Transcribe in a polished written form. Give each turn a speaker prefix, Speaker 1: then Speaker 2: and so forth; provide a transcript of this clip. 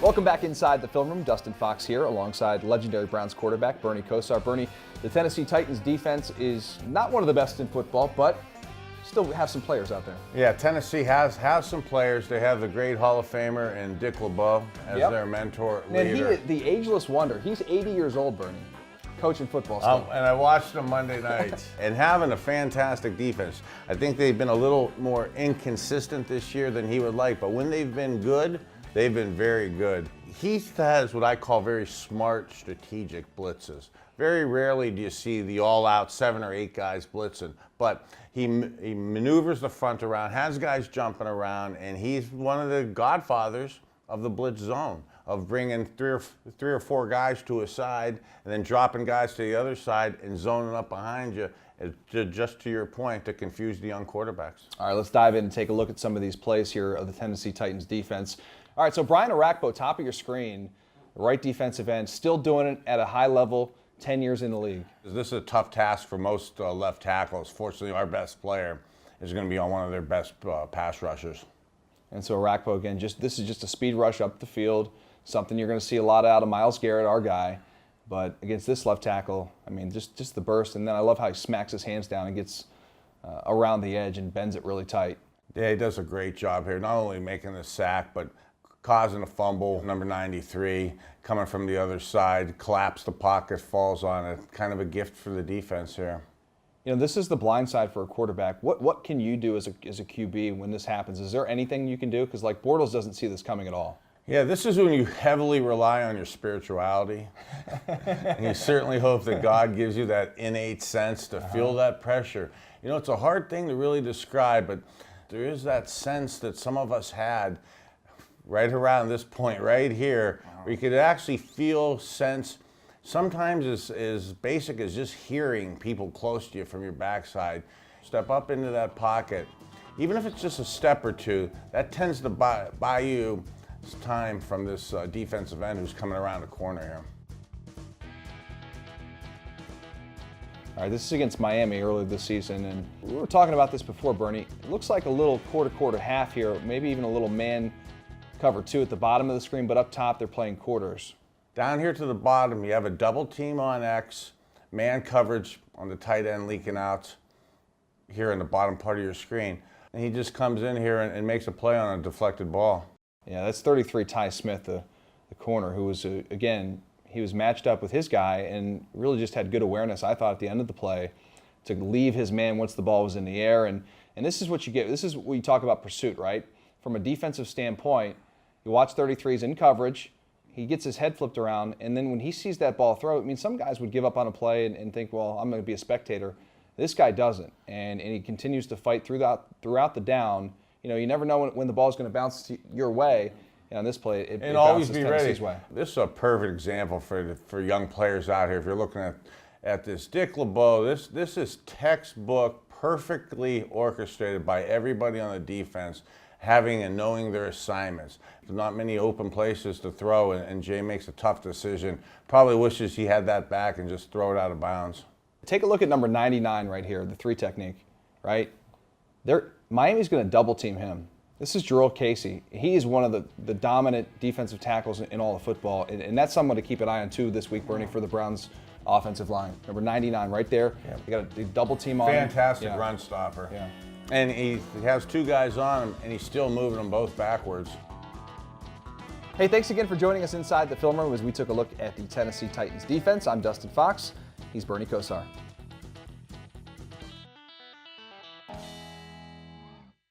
Speaker 1: Welcome back inside the film room. Dustin Fox here alongside legendary Browns quarterback Bernie Kosar. Bernie, the Tennessee Titans defense is not one of the best in football, but still have some players out there.
Speaker 2: Yeah, Tennessee has some players. They have the great Hall of Famer and Dick LeBeau as their mentor, leader.
Speaker 1: And the ageless wonder. He's 80 years old, Bernie, coaching football still.
Speaker 2: And I watched them Monday night and having a fantastic defense. I think they've been a little more inconsistent this year than he would like, but when they've been good, they've been very good. He has what I call very smart, strategic blitzes. Very rarely do you see the all-out 7 or 8 guys blitzing, but he maneuvers the front around, has guys jumping around, and he's one of the godfathers of the blitz zone, of bringing three or four guys to a side and then dropping guys to the other side and zoning up behind you, just to your point, to confuse the young quarterbacks.
Speaker 1: All right, let's dive in and take a look at some of these plays here of the Tennessee Titans defense. All right, so Brian Orakpo, top of your screen, right defensive end, still doing it at a high level, 10 years in the league.
Speaker 2: This is a tough task for most left tackles. Fortunately, our best player is going to be on one of their best pass rushers.
Speaker 1: And so Orakpo, again, this is just a speed rush up the field, something you're going to see a lot out of Myles Garrett, our guy. But against this left tackle, I mean, just the burst. And then I love how he smacks his hands down and gets around the edge and bends it really tight.
Speaker 2: Yeah, he does a great job here, not only making the sack, but causing a fumble. Number 93 coming from the other side, collapsed the pocket, falls on it. Kind of a gift for the defense here.
Speaker 1: You know, this is the blind side for a quarterback. What can you do as a QB when this happens? Is there anything you can do? Because like Bortles doesn't see this coming at all.
Speaker 2: Yeah, this is when you heavily rely on your spirituality. And you certainly hope that God gives you that innate sense to feel that pressure. You know, it's a hard thing to really describe, but there is that sense that some of us had right around this point right here, where you could actually feel, sense, sometimes as basic as just hearing people close to you from your backside. Step up into that pocket. Even if it's just a step or two, that tends to buy you time from this defensive end who's coming around the corner here.
Speaker 1: All right, this is against Miami earlier this season, and we were talking about this before, Bernie. It looks like a little quarter half here, maybe even a little man cover 2 at the bottom of the screen, but up top they're playing quarters.
Speaker 2: Down here to the bottom, you have a double team on X, man coverage on the tight end leaking out here in the bottom part of your screen. And he just comes in here and makes a play on a deflected ball.
Speaker 1: Yeah, that's 33 Ty Smith, the corner, who was, again, he was matched up with his guy and really just had good awareness, I thought, at the end of the play to leave his man once the ball was in the air. And this is what you get. This is what you talk about pursuit, right? From a defensive standpoint, you watch 33's in coverage, he gets his head flipped around, and then when he sees that ball throw, I mean, some guys would give up on a play and think, well, I'm going to be a spectator. This guy doesn't, and he continues to fight throughout the down. You know, you never know when the ball's going to bounce your way. And on this play, it
Speaker 2: always
Speaker 1: bounces
Speaker 2: be
Speaker 1: Tennessee's
Speaker 2: ready.
Speaker 1: way.
Speaker 2: This is a perfect example for young players out here. If you're looking at this, Dick LeBeau, this is textbook, perfectly orchestrated by everybody on the defense, having and knowing their assignments. There's not many open places to throw, and Jay makes a tough decision. Probably wishes he had that back and just throw it out of bounds.
Speaker 1: Take a look at number 99 right here, the 3 technique, right? Miami's going to double team him. This is Gerald Casey. He is one of the dominant defensive tackles in all of football, and that's someone to keep an eye on too this week, Bernie, for the Browns offensive line. Number 99 right there. Yeah. You got a double team on him.
Speaker 2: Fantastic run stopper.
Speaker 1: Yeah.
Speaker 2: And he has 2 guys on him, and he's still moving them both backwards.
Speaker 1: Hey, thanks again for joining us inside the film room as we took a look at the Tennessee Titans defense. I'm Dustin Fox. He's Bernie Kosar.